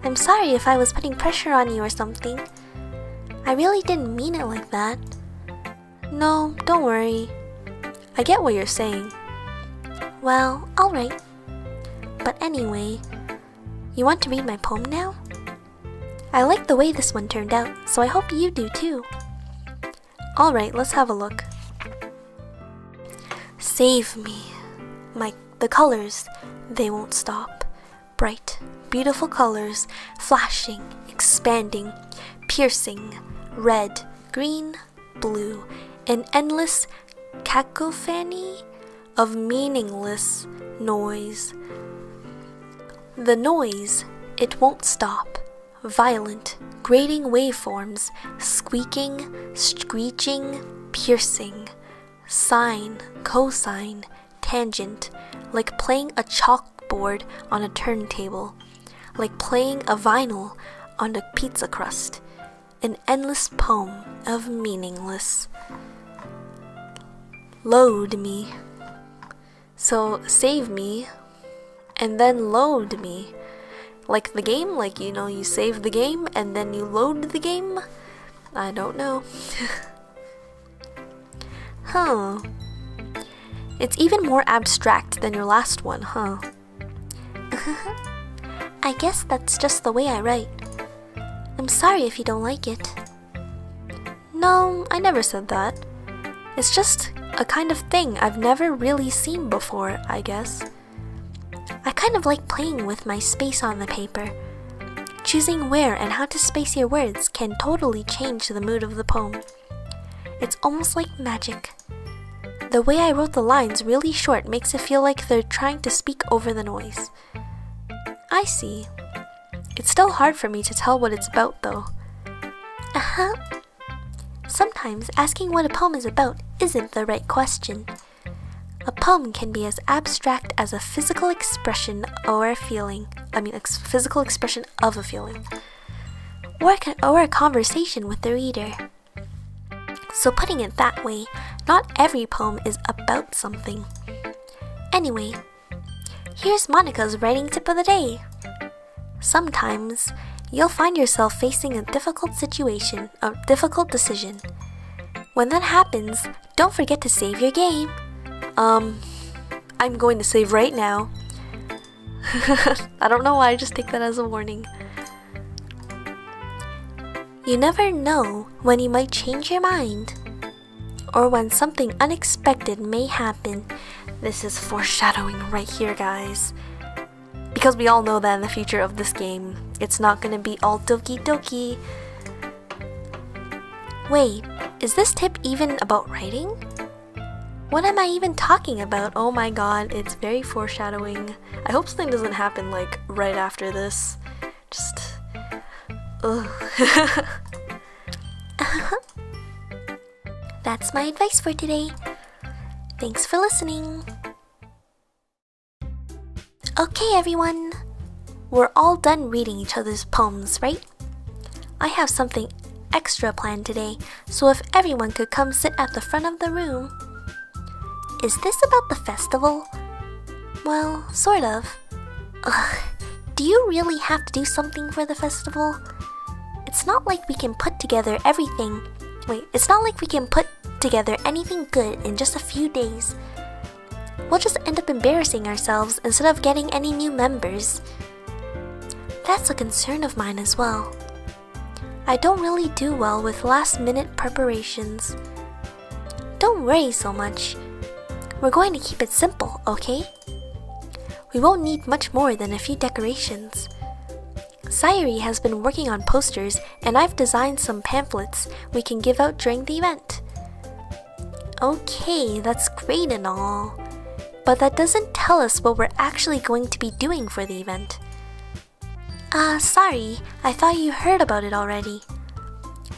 I'm sorry if I was putting pressure on you or something. I really didn't mean it like that. No, don't worry. I get what you're saying. Well, alright. But anyway, you want to read my poem now? I like the way this one turned out, so I hope you do too. Alright, let's have a look. Save me. The colors, they won't stop. Bright, beautiful colors, flashing, expanding, piercing, red, green, blue, an endless cacophony of meaningless noise. The noise, it won't stop. Violent, grating waveforms, squeaking, screeching, piercing, sine, cosine, tangent, like playing a chalkboard on a turntable, like playing a vinyl on a pizza crust, an endless poem of meaningless. Load me. So save me, and then load me. Like the game, like you save the game and then you load the game? I don't know. Huh. It's even more abstract than your last one, huh? I guess that's just the way I write. I'm sorry if you don't like it. No, I never said that. It's just a kind of thing I've never really seen before, I guess. I kind of like playing with my space on the paper. Choosing where and how to space your words can totally change the mood of the poem. It's almost like magic. The way I wrote the lines really short makes it feel like they're trying to speak over the noise. I see. It's still hard for me to tell what it's about though. Sometimes asking what a poem is about isn't the right question. A poem can be as abstract as a physical expression or a feeling. Physical expression of a feeling. Or a conversation with the reader. So putting it that way, not every poem is about something. Anyway, here's Monica's writing tip of the day. Sometimes, you'll find yourself facing a difficult situation, a difficult decision. When that happens, don't forget to save your game. I'm going to save right now. I don't know why, I just take that as a warning. You never know when you might change your mind, or when something unexpected may happen. This is foreshadowing right here, guys. Because we all know that in the future of this game, it's not gonna be all Doki Doki. Wait, is this tip even about writing? What am I even talking about? Oh my god, it's very foreshadowing. I hope something doesn't happen like right after this. Just... ugh. That's my advice for today. Thanks for listening. Okay, everyone. We're all done reading each other's poems, right? I have something extra planned today, so if everyone could come sit at the front of the room. Is this about the festival? Well, sort of. Ugh, do you really have to do something for the festival? It's not like we can put together everything. Wait, it's not like we can put together anything good in just a few days. We'll just end up embarrassing ourselves instead of getting any new members. That's a concern of mine as well. I don't really do well with last-minute preparations. Don't worry so much. We're going to keep it simple, okay? We won't need much more than a few decorations. Sayuri has been working on posters, and I've designed some pamphlets we can give out during the event. Okay, that's great and all, but that doesn't tell us what we're actually going to be doing for the event. Sorry, I thought you heard about it already.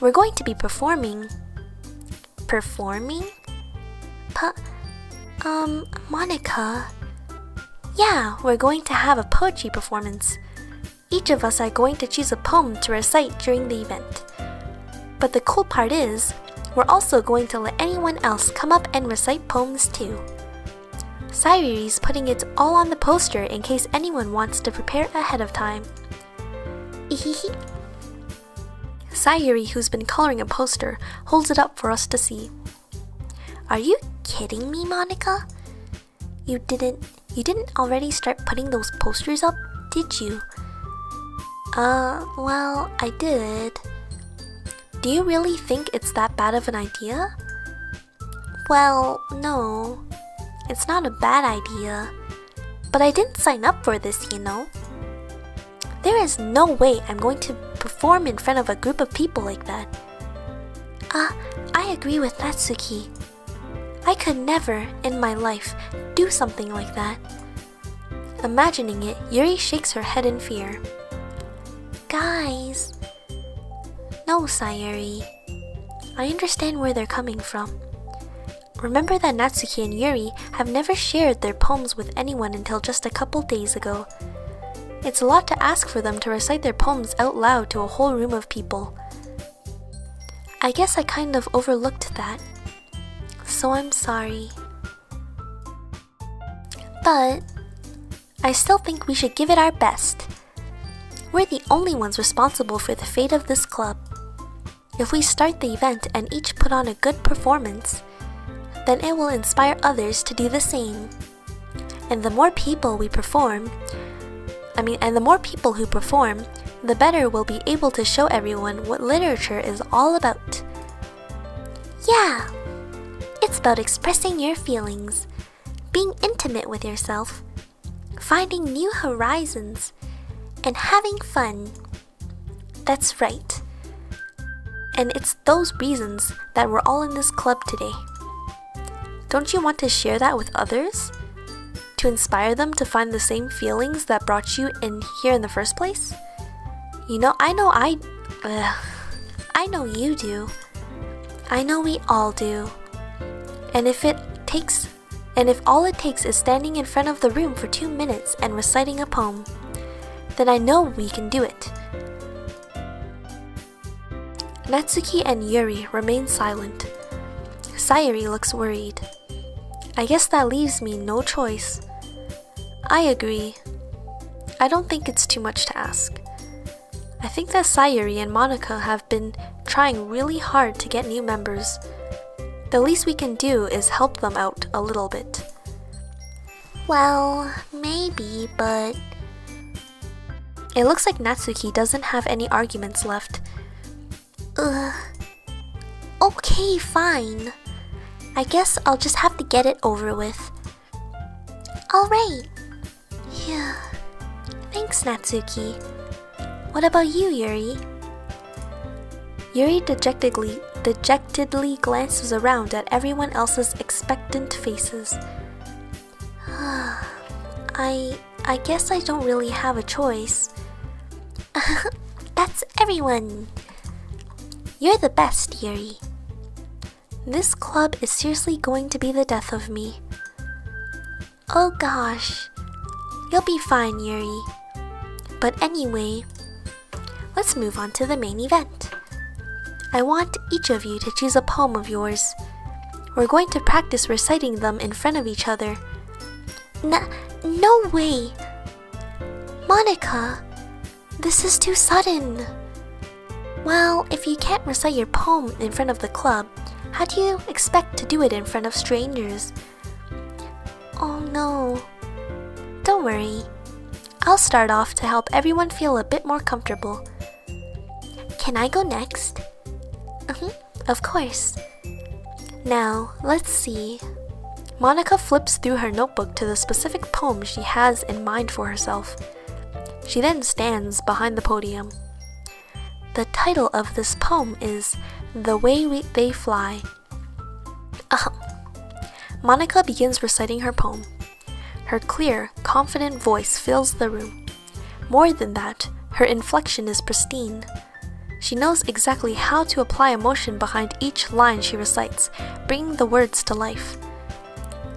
We're going to be performing. Performing? Monica. Yeah, we're going to have a poetry performance. Each of us are going to choose a poem to recite during the event. But the cool part is, we're also going to let anyone else come up and recite poems too. Sayuri's putting it all on the poster in case anyone wants to prepare ahead of time. Sayuri, who's been coloring a poster, holds it up for us to see. Are you kidding me, Monica? You didn't already start putting those posters up, did you? Well, I did. Do you really think it's that bad of an idea? Well, no. It's not a bad idea. But I didn't sign up for this, you know. There is no way I'm going to perform in front of a group of people like that. I agree with Natsuki. I could never, in my life, do something like that. Imagining it, Yuri shakes her head in fear. Guys. No, Sayuri. I understand where they're coming from. Remember that Natsuki and Yuri have never shared their poems with anyone until just a couple days ago. It's a lot to ask for them to recite their poems out loud to a whole room of people. I guess I kind of overlooked that. So I'm sorry. But I still think we should give it our best. We're the only ones responsible for the fate of this club. If we start the event and each put on a good performance, then it will inspire others to do the same. And the more people who perform, the better we'll be able to show everyone what literature is all about. Yeah, it's about expressing your feelings, being intimate with yourself, finding new horizons, and having fun. That's right. And it's those reasons that we're all in this club today. Don't you want to share that with others? To inspire them to find the same feelings that brought you in here in the first place? You know, I know you do. I know we all do. And if all it takes is standing in front of the room for 2 minutes and reciting a poem, then I know we can do it. Natsuki and Yuri remain silent. Sayuri looks worried. I guess that leaves me no choice. I agree. I don't think it's too much to ask. I think that Sayuri and Monica have been trying really hard to get new members. The least we can do is help them out a little bit. Well, maybe, but... It looks like Natsuki doesn't have any arguments left. Okay, fine. I guess I'll just have to get it over with. Alright. Yeah. Thanks, Natsuki. What about you, Yuri? Yuri dejectedly glances around at everyone else's expectant faces. I guess I don't really have a choice. That's everyone. You're the best, Yuri. This club is seriously going to be the death of me. Oh gosh. You'll be fine, Yuri. But anyway, let's move on to the main event. I want each of you to choose a poem of yours. We're going to practice reciting them in front of each other. No way! Monica, this is too sudden. Well, if you can't recite your poem in front of the club, how do you expect to do it in front of strangers? Oh no. Don't worry. I'll start off to help everyone feel a bit more comfortable. Can I go next? Of course. Now, let's see. Monica flips through her notebook to the specific poem she has in mind for herself. She then stands behind the podium. The title of this poem is The Way They Fly. Monica begins reciting her poem. Her clear, confident voice fills the room. More than that, her inflection is pristine. She knows exactly how to apply emotion behind each line she recites, bringing the words to life.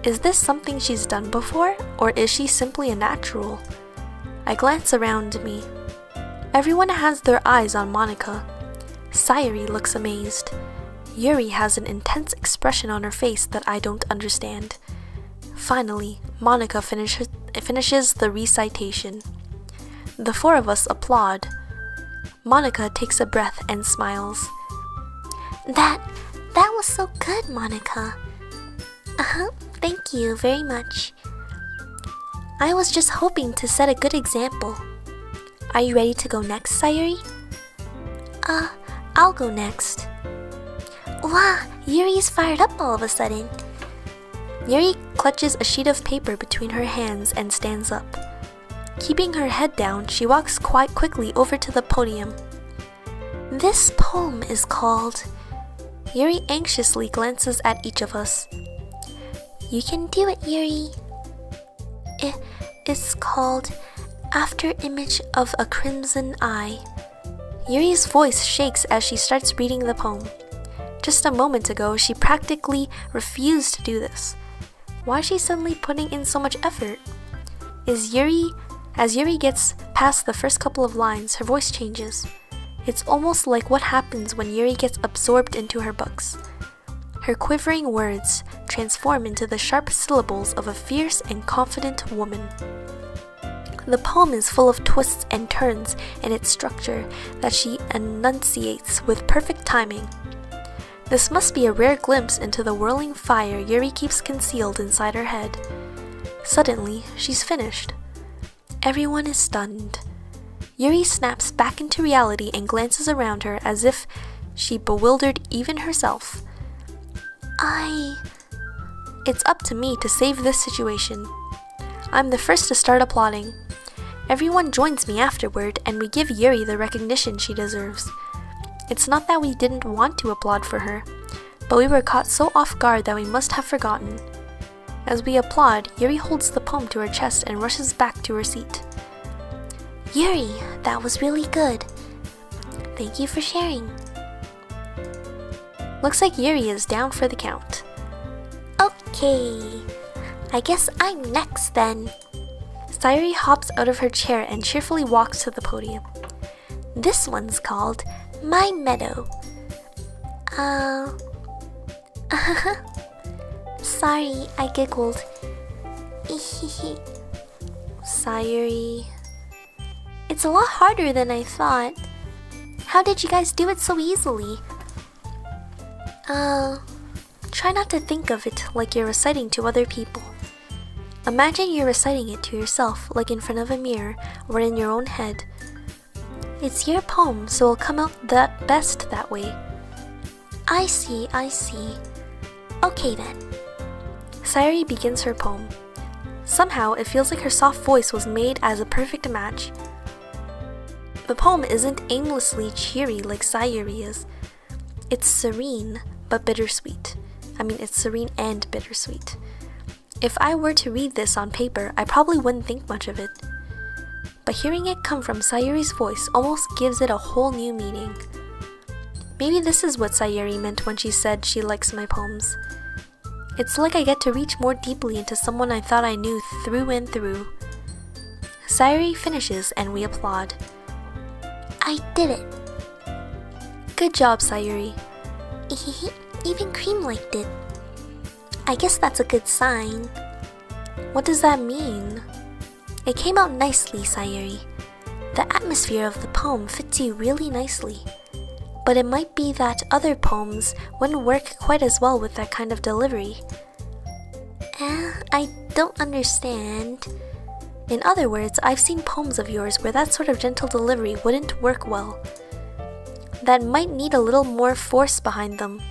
Is this something she's done before, or is she simply a natural? I glance around me. Everyone has their eyes on Monica. Sayuri looks amazed. Yuri has an intense expression on her face that I don't understand. Finally, Monica finishes the recitation. The four of us applaud. Monica takes a breath and smiles. That was so good, Monica. Thank you very much. I was just hoping to set a good example. Are you ready to go next, Sayuri? I'll go next. Wow, Yuri's fired up all of a sudden. Yuri clutches a sheet of paper between her hands and stands up. Keeping her head down, she walks quite quickly over to the podium. This poem is called... Yuri anxiously glances at each of us. You can do it, Yuri. It's called After Image of a Crimson Eye. Yuri's voice shakes as she starts reading the poem. Just a moment ago, she practically refused to do this. Why is she suddenly putting in so much effort? As Yuri gets past the first couple of lines, her voice changes. It's almost like what happens when Yuri gets absorbed into her books. Her quivering words transform into the sharp syllables of a fierce and confident woman. The poem is full of twists and turns in its structure that she enunciates with perfect timing. This must be a rare glimpse into the whirling fire Yuri keeps concealed inside her head. Suddenly, she's finished. Everyone is stunned. Yuri snaps back into reality and glances around her as if she bewildered even herself. It's up to me to save this situation. I'm the first to start applauding. Everyone joins me afterward, and we give Yuri the recognition she deserves. It's not that we didn't want to applaud for her, but we were caught so off guard that we must have forgotten. As we applaud, Yuri holds the poem to her chest and rushes back to her seat. Yuri, that was really good. Thank you for sharing. Looks like Yuri is down for the count. Okay, I guess I'm next then. Sayuri hops out of her chair and cheerfully walks to the podium. This one's called My Meadow. Sorry, I giggled. Sayuri. It's a lot harder than I thought. How did you guys do it so easily? Try not to think of it like you're reciting to other people. Imagine you're reciting it to yourself, like in front of a mirror or in your own head. It's your poem, so it'll come out best that way. I see. Okay then. Sayuri begins her poem. Somehow, it feels like her soft voice was made as a perfect match. The poem isn't aimlessly cheery like Sayuri is. It's serene, but bittersweet. It's serene and bittersweet. If I were to read this on paper, I probably wouldn't think much of it. But hearing it come from Sayuri's voice almost gives it a whole new meaning. Maybe this is what Sayuri meant when she said she likes my poems. It's like I get to reach more deeply into someone I thought I knew through and through. Sayuri finishes and we applaud. I did it. Good job, Sayuri. Even Cream liked it. I guess that's a good sign. What does that mean? It came out nicely, Sayuri. The atmosphere of the poem fits you really nicely. But it might be that other poems wouldn't work quite as well with that kind of delivery. I don't understand. In other words, I've seen poems of yours where that sort of gentle delivery wouldn't work well. that might need a little more force behind them,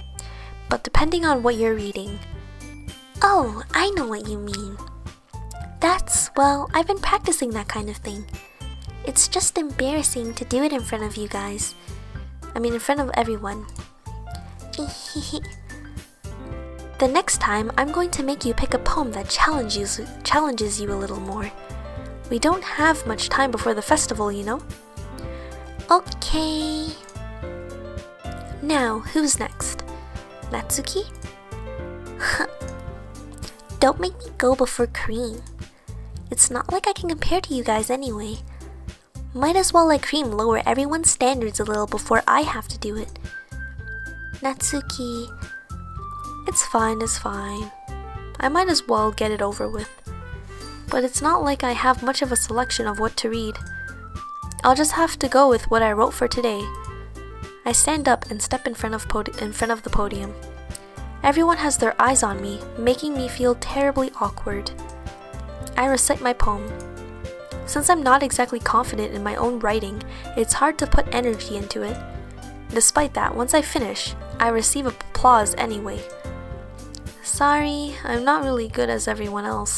but depending on what you're reading. Oh, I know what you mean. Well, I've been practicing that kind of thing. It's just embarrassing to do it in front of you guys. I mean, in front of everyone. The next time, I'm going to make you pick a poem that challenges you a little more. We don't have much time before the festival, you know? Okay. Now, who's next? Natsuki? Don't make me go before Cream. It's not like I can compare to you guys anyway. Might as well let Cream lower everyone's standards a little before I have to do it. Natsuki. It's fine. I might as well get it over with. But it's not like I have much of a selection of what to read. I'll just have to go with what I wrote for today. I stand up and step in front of the podium. Everyone has their eyes on me, making me feel terribly awkward. I recite my poem. Since I'm not exactly confident in my own writing, it's hard to put energy into it. Despite that, once I finish, I receive applause anyway. Sorry, I'm not really as good as everyone else.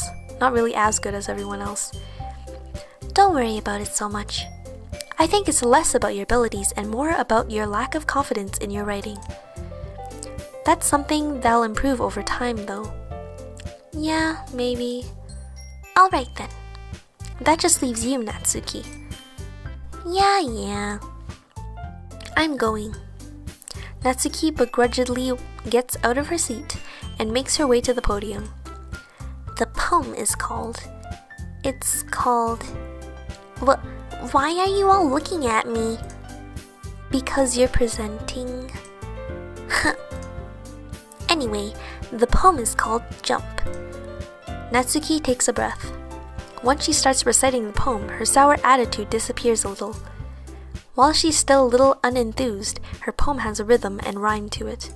Don't worry about it so much. I think it's less about your abilities and more about your lack of confidence in your writing. That's something that'll improve over time, though. Yeah, maybe. Alright then. That just leaves you, Natsuki. Yeah. I'm going. Natsuki begrudgingly gets out of her seat and makes her way to the podium. The poem is called... Why are you all looking at me? Because you're presenting. Anyway, the poem is called Jump. Natsuki takes a breath. Once she starts reciting the poem, her sour attitude disappears a little. While she's still a little unenthused, her poem has a rhythm and rhyme to it.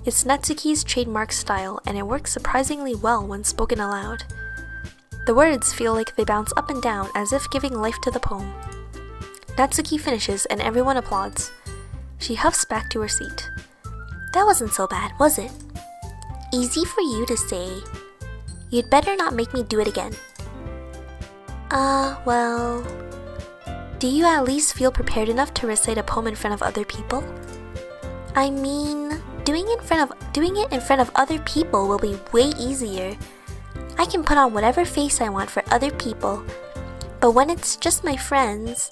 It's Natsuki's trademark style, and it works surprisingly well when spoken aloud. The words feel like they bounce up and down as if giving life to the poem. Natsuki finishes and everyone applauds. She huffs back to her seat. That wasn't so bad, was it? Easy for you to say. You'd better not make me do it again. Well... Do you at least feel prepared enough to recite a poem in front of other people? I mean, doing it in front of other people will be way easier. I can put on whatever face I want for other people. But when it's just my friends,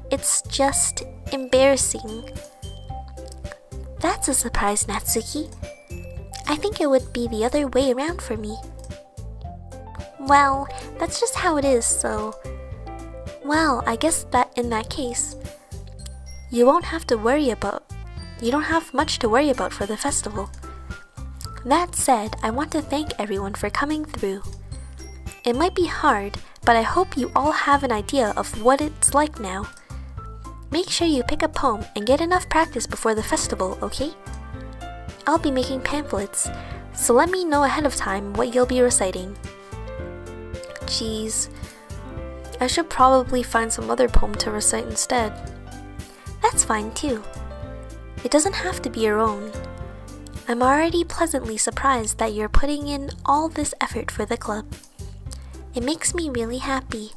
it's just embarrassing. That's a surprise, Natsuki. I think it would be the other way around for me. Well, that's just how it is, so... Well, I guess that in that case, you don't have much to worry about for the festival. That said, I want to thank everyone for coming through. It might be hard, but I hope you all have an idea of what it's like now. Make sure you pick a poem and get enough practice before the festival, okay? I'll be making pamphlets, so let me know ahead of time what you'll be reciting. Geez, I should probably find some other poem to recite instead. That's fine too. It doesn't have to be your own. I'm already pleasantly surprised that you're putting in all this effort for the club. It makes me really happy.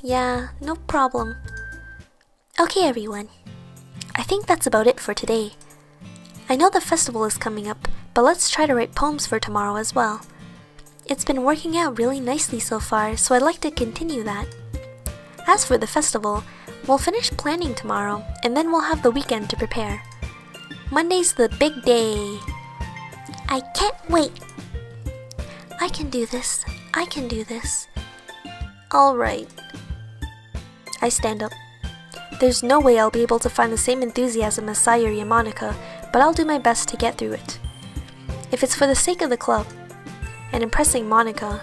Yeah, no problem. Okay, everyone. I think that's about it for today. I know the festival is coming up, but let's try to write poems for tomorrow as well. It's been working out really nicely so far, so I'd like to continue that. As for the festival, we'll finish planning tomorrow, and then we'll have the weekend to prepare. Monday's the big day. I can't wait. I can do this. Alright. I stand up. There's no way I'll be able to find the same enthusiasm as Sayuri and Monica, but I'll do my best to get through it. If it's for the sake of the club, and impressing Monica,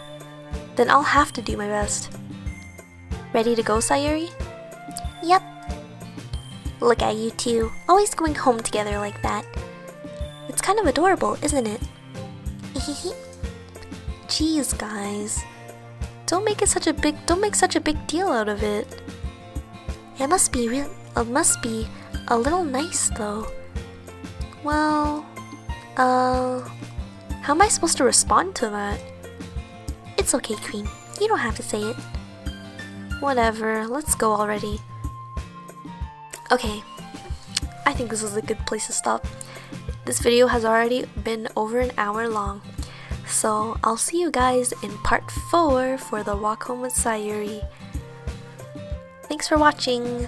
then I'll have to do my best. Ready to go, Sayuri? Yep. Look at you two, always going home together like that. It's kind of adorable, isn't it? Jeez, guys. Don't make such a big deal out of it. It must be It must be a little nice though. Well, how am I supposed to respond to that? It's okay, Queen. You don't have to say it. Whatever, let's go already. Okay, I think this is a good place to stop. This video has already been over an hour long. So I'll see you guys in part 4 for the walk home with Sayuri. Thanks for watching!